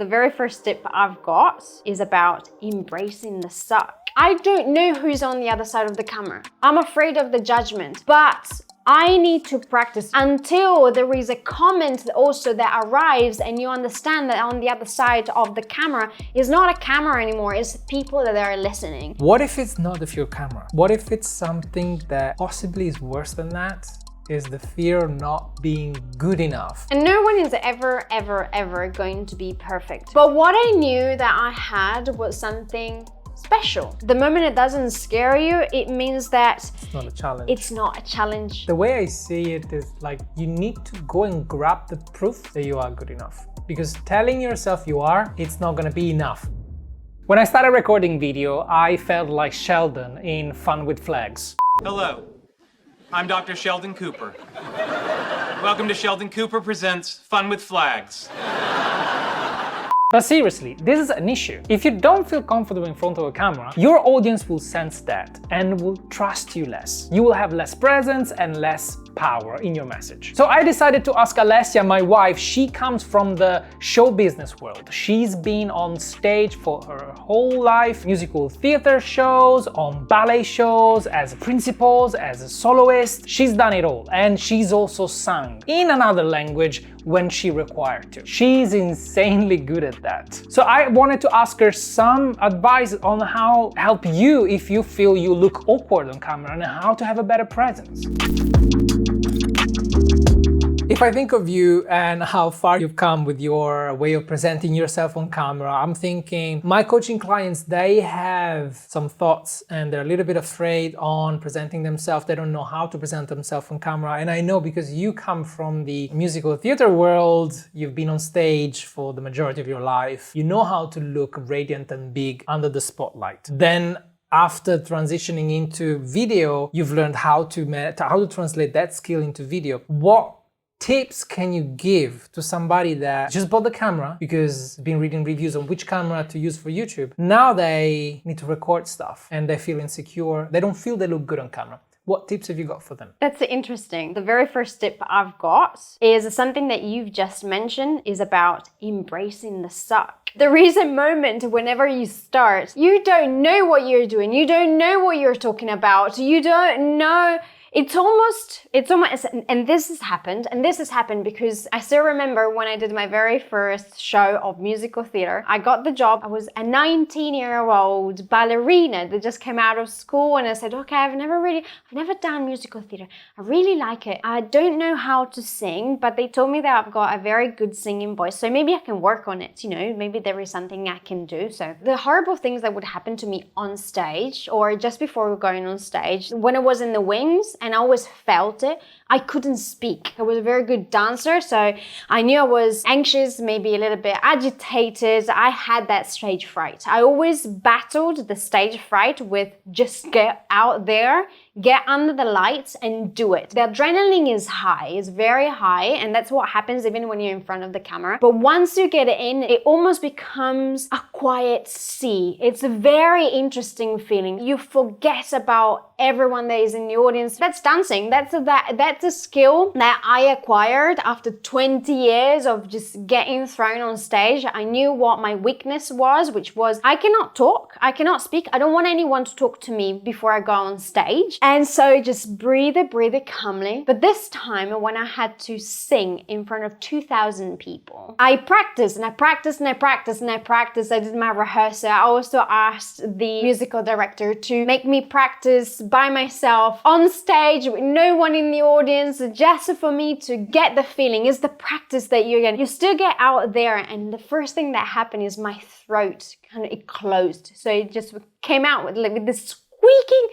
The very first tip I've got is about embracing the suck. I don't know who's on the other side of the camera. I'm afraid of the judgment, but I need to practice until there is a comment also that arrives and you understand that on the other side of the camera is not a camera anymore, it's people that are listening. What if it's not your camera? What if it's something that possibly is worse than that? Is the fear of not being good enough. And no one is ever going to be perfect. But what I knew that I had was something special. The moment it doesn't scare you, it means that it's not a challenge. It's not a challenge. The way I see it is like you need to go and grab the proof that you are good enough. Because telling yourself you are, it's not gonna be enough. When I started recording video, I felt like Sheldon in Fun with Flags. Hello, I'm Dr. Sheldon Cooper. Welcome to Sheldon Cooper Presents Fun with Flags. But seriously, this is an issue. If you don't feel comfortable in front of a camera, your audience will sense that and will trust you less. You will have less presence and less power in your message. So I decided to ask Alessia, my wife. She comes from the show business world. She's been on stage for her whole life, musical theater shows, on ballet shows, as principals, as a soloist. She's done it all, and she's also sung in another language when she required to. She's insanely good at that. So I wanted to ask her some advice on how to help you if you feel you look awkward on camera and how to have a better presence. If I think of you and how far you've come with your way of presenting yourself on camera, I'm thinking my coaching clients, they have some thoughts and they're a little bit afraid on presenting themselves. They don't know how to present themselves on camera. And I know because you come from the musical theater world, you've been on stage for the majority of your life. You know how to look radiant and big under the spotlight. Then after transitioning into video, you've learned how to translate that skill into video. What tips can you give to somebody that just bought the camera because been reading reviews on which camera to use for YouTube? Now they need to record stuff and they feel insecure. They don't feel they look good on camera. What tips have you got for them? That's interesting. The very first tip I've got is something that you've just mentioned is about embracing the suck. There is a moment whenever you start, you don't know what you're doing. You don't know what you're talking about. You don't know. It's almost, and this has happened because I still remember when I did my very first show of musical theater. I got the job. I was a 19-year-old ballerina that just came out of school, and I said, okay, I've never done musical theater. I really like it. I don't know how to sing, but they told me that I've got a very good singing voice, so maybe I can work on it, maybe there is something I can do. So the horrible things that would happen to me on stage or just before going on stage, when I was in the wings, and I always felt it, I couldn't speak. I was a very good dancer, so I knew I was anxious, maybe a little bit agitated. I had that stage fright. I always battled the stage fright with just get out there, get under the lights and do it. The adrenaline is high, it's very high, and that's what happens even when you're in front of the camera. But once you get it in, it almost becomes a quiet sea. It's a very interesting feeling. You forget about everyone that is in the audience. That's dancing. That's a skill that I acquired after 20 years of just getting thrown on stage. I knew what my weakness was, which was I cannot talk, I cannot speak. I don't want anyone to talk to me before I go on stage. And so just breathe it calmly. But this time when I had to sing in front of 2,000 people, I practiced and I practiced and I practiced and I practiced. I did my rehearsal. I also asked the musical director to make me practice by myself on stage with no one in the audience, just for me to get the feeling. Is the practice that you get. You still get out there, and the first thing that happened is my throat it closed. So it just came out with this squeaking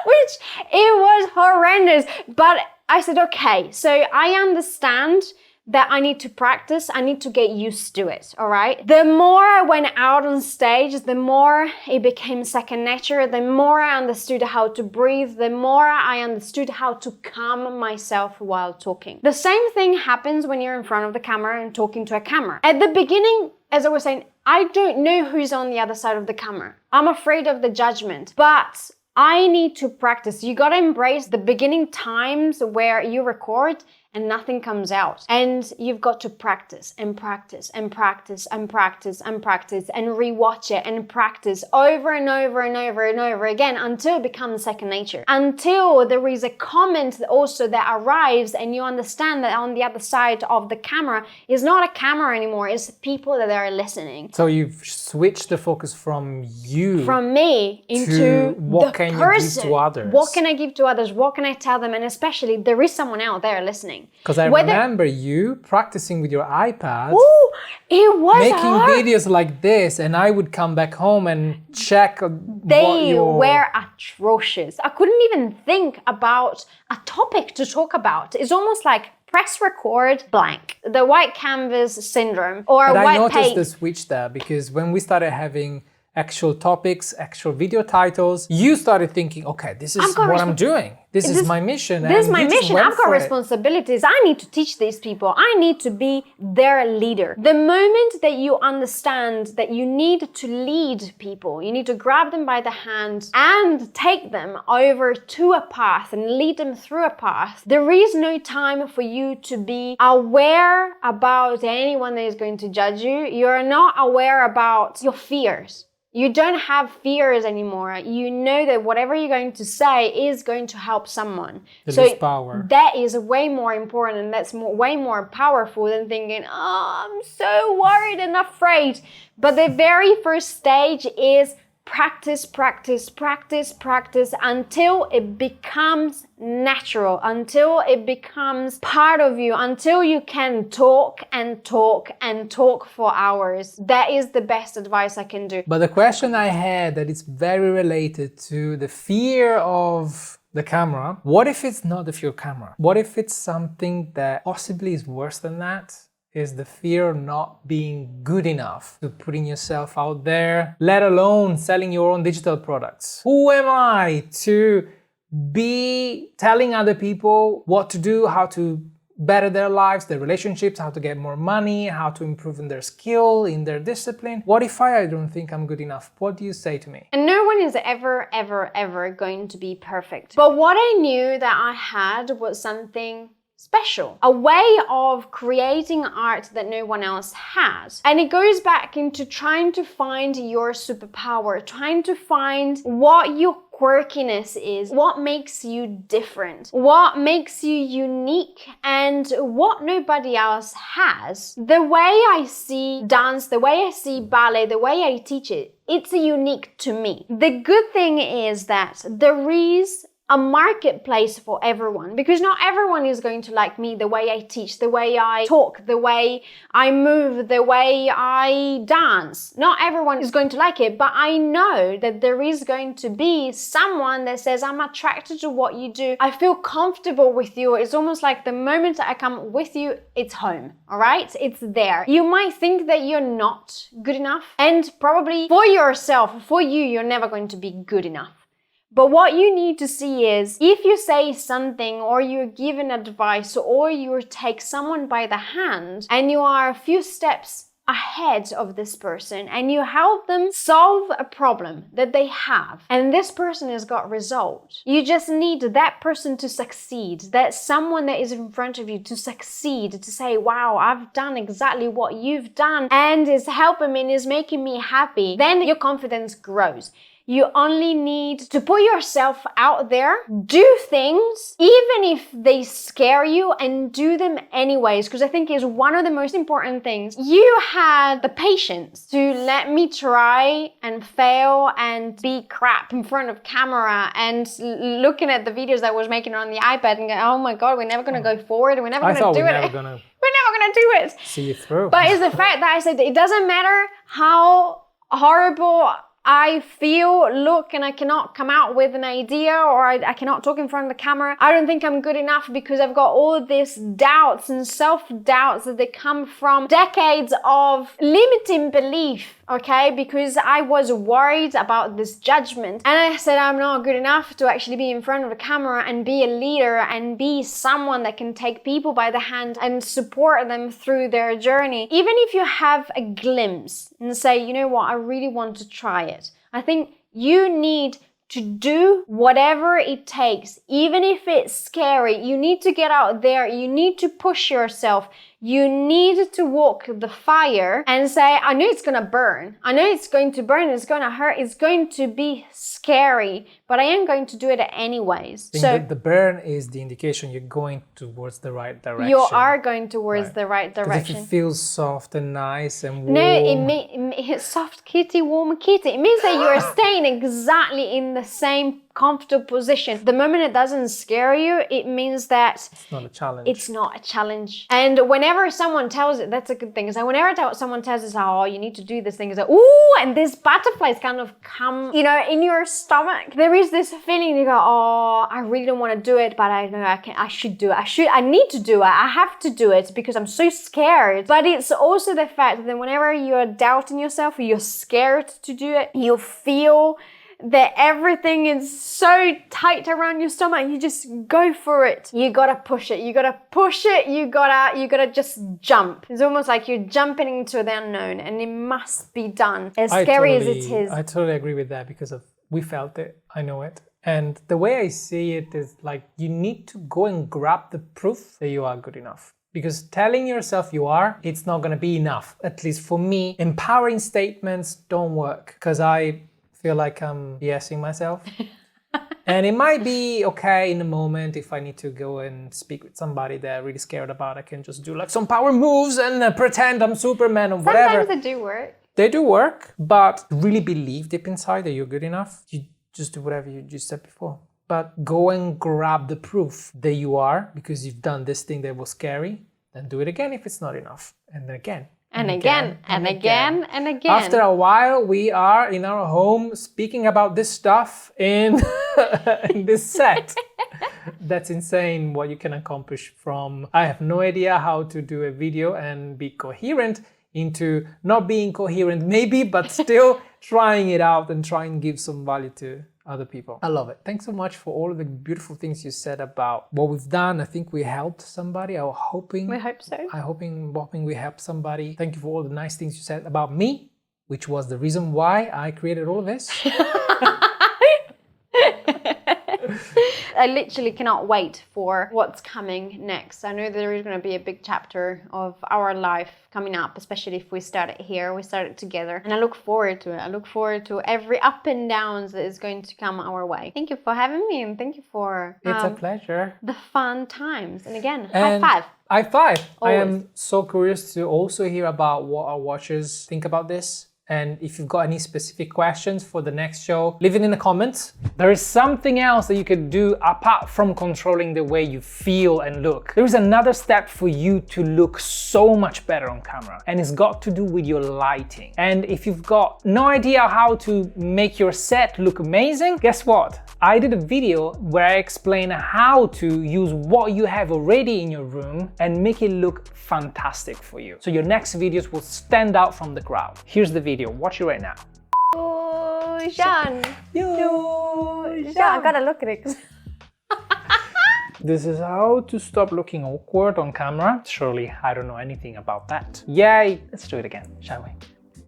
which it was horrendous. But I said, okay, so I understand that I need to practice, I need to get used to it, all right? The more I went out on stage, the more it became second nature, the more I understood how to breathe, the more I understood how to calm myself while talking. The same thing happens when you're in front of the camera and talking to a camera. At the beginning, as I was saying, I don't know who's on the other side of the camera. I'm afraid of the judgment, but I need to practice. You gotta embrace the beginning times where you record and nothing comes out. And you've got to practice and practice and practice and practice and practice and rewatch it and practice over and over and over and over again until it becomes second nature. Until there is a comment also that arrives and you understand that on the other side of the camera is not a camera anymore, it's people that are listening. So you've switched the focus from you. From me into what the can person. you give to others? What can I give to others? What can I tell them? And especially there is someone out there listening. Because I remember you practicing with your iPad. Ooh, it was making hard. videos like this, and I would come back home and check They were atrocious. I couldn't even think about a topic to talk about. It's almost like press record blank. The white canvas syndrome or but white I noticed paint. the switch there, because when we started having actual topics, actual video titles, you started thinking, okay, this is what I'm doing. This is my mission. This is my mission. I've got for it. responsibilities. I need to teach these people. I need to be their leader. The moment that you understand that you need to lead people, you need to grab them by the hand and take them over to a path and lead them through a path, there is no time for you to be aware about anyone that is going to judge you. You're not aware about your fears. You don't have fears anymore. You know that whatever you're going to say is going to help someone. There's power. That is way more important, and that's way more powerful than thinking, oh, I'm so worried and afraid. But the very first stage is practice, practice, practice, practice until it becomes natural, until it becomes part of you, until you can talk and talk and talk for hours. That is the best advice I can do. But the question I had that is very related to the fear of the camera. What if it's not the fear of camera? What if it's something that possibly is worse than that? Is the fear of not being good enough to putting yourself out there, let alone selling your own digital products. Who am I to be telling other people what to do, how to better their lives, their relationships, how to get more money, how to improve in their skill, in their discipline? What if I don't think I'm good enough? What do you say to me? And no one is ever going to be perfect. But what I knew that I had was something special, a way of creating art that no one else has. And it goes back into trying to find your superpower, trying to find what your quirkiness is, what makes you different, what makes you unique, and what nobody else has. The way I see dance, the way I see ballet, the way I teach it, it's unique to me. The good thing is that there is a marketplace for everyone, because not everyone is going to like me, the way I teach, the way I talk, the way I move, the way I dance. Not everyone is going to like it, but I know that there is going to be someone that says, I'm attracted to what you do. I feel comfortable with you. It's almost like the moment that I come with you, it's home, all right? It's there. You might think that you're not good enough, and probably for yourself, for you, you're never going to be good enough. But what you need to see is, if you say something or you're given advice or you take someone by the hand and you are a few steps ahead of this person and you help them solve a problem that they have, and this person has got results, you just need that person to succeed, that someone that is in front of you to succeed, to say, wow, I've done exactly what you've done and is helping me and is making me happy. Then your confidence grows. You only need to put yourself out there, do things, even if they scare you, and do them anyways, because I think it's one of the most important things. You had the patience to let me try and fail and be crap in front of camera and looking at the videos that I was making on the iPad and go, oh my God, we're never going to go forward. We're never going to do it. We're never going to do it. See you through. But it's the fact that I said it doesn't matter how horrible I feel, look, and I cannot come out with an idea, or I cannot talk in front of the camera. I don't think I'm good enough because I've got all these doubts and self-doubts that they come from decades of limiting belief, okay? Because I was worried about this judgment. And I said I'm not good enough to actually be in front of a camera and be a leader and be someone that can take people by the hand and support them through their journey. Even if you have a glimpse and say, you know what, I really want to try it. I think you need to do whatever it takes, even if it's scary. You need to get out there. You need to push yourself. You need to walk the fire and say, I know it's going to burn. I know it's going to burn. It's going to hurt. It's going to be scary, but I am going to do it anyways. So the burn is the indication you're going towards the right direction. You are going towards the right direction. If it feels soft and nice and warm. No, it's soft kitty, warm kitty. It means that you are staying exactly in the same comfortable position. The moment it doesn't scare you, it means that it's not a challenge. It's not a challenge. And whenever someone tells it, that's a good thing. So whenever someone tells us, oh, you need to do this thing, it's like, ooh, and these butterflies kind of come, you know, in your stomach. There is this feeling, you go, oh, I really don't want to do it, but I know I should do it. I need to do it. I have to do it because I'm so scared. But it's also the fact that whenever you're doubting yourself or you're scared to do it, you feel that everything is so tight around your stomach. You just go for it. You gotta push it. You gotta push it. You gotta just jump. It's almost like you're jumping into the unknown, and it must be done. As scary as it is. I totally agree with that because we felt it. I know it. And the way I see it is like you need to go and grab the proof that you are good enough. Because telling yourself you are, it's not gonna be enough. At least for me, empowering statements don't work because I feel like I'm BSing myself. And it might be okay in the moment if I need to go and speak with somebody that I'm really scared about. I can just do like some power moves and pretend I'm Superman or whatever. Sometimes they do work. They do work, but really believe deep inside that you're good enough. You just do whatever you just said before. But go and grab the proof that you are because you've done this thing that was scary. Then do it again if it's not enough. And then again. And again, and again, and again. After a while, we are in our home speaking about this stuff in, in this set. That's insane what you can accomplish from I have no idea how to do a video and be coherent into not being coherent maybe, but still trying it out and trying to give some value to other people. I love it. Thanks so much for all of the beautiful things you said about what we've done. I think we helped somebody. I'm hoping. We hope so. I'm hoping we helped somebody. Thank you for all the nice things you said about me, which was the reason why I created all of this. I literally cannot wait for what's coming next. I know there is going to be a big chapter of our life coming up, especially if we start it here, we start it together. And I look forward to it. I look forward to every up and downs that is going to come our way. Thank you for having me and thank you for it's a pleasure. The fun times. And again, and high five. High five. Always. I am so curious to also hear about what our watchers think about this. And if you've got any specific questions for the next show, leave it in the comments. There is something else that you could do apart from controlling the way you feel and look. There is another step for you to look so much better on camera, and it's got to do with your lighting. And if you've got no idea how to make your set look amazing, guess what? I did a video where I explain how to use what you have already in your room and make it look fantastic for you. So your next videos will stand out from the crowd. Here's the video, watch it right now. Oh, Jean. Jean. I gotta look at it. This is how to stop looking awkward on camera. Surely I don't know anything about that. Yay! Let's do it again, shall we?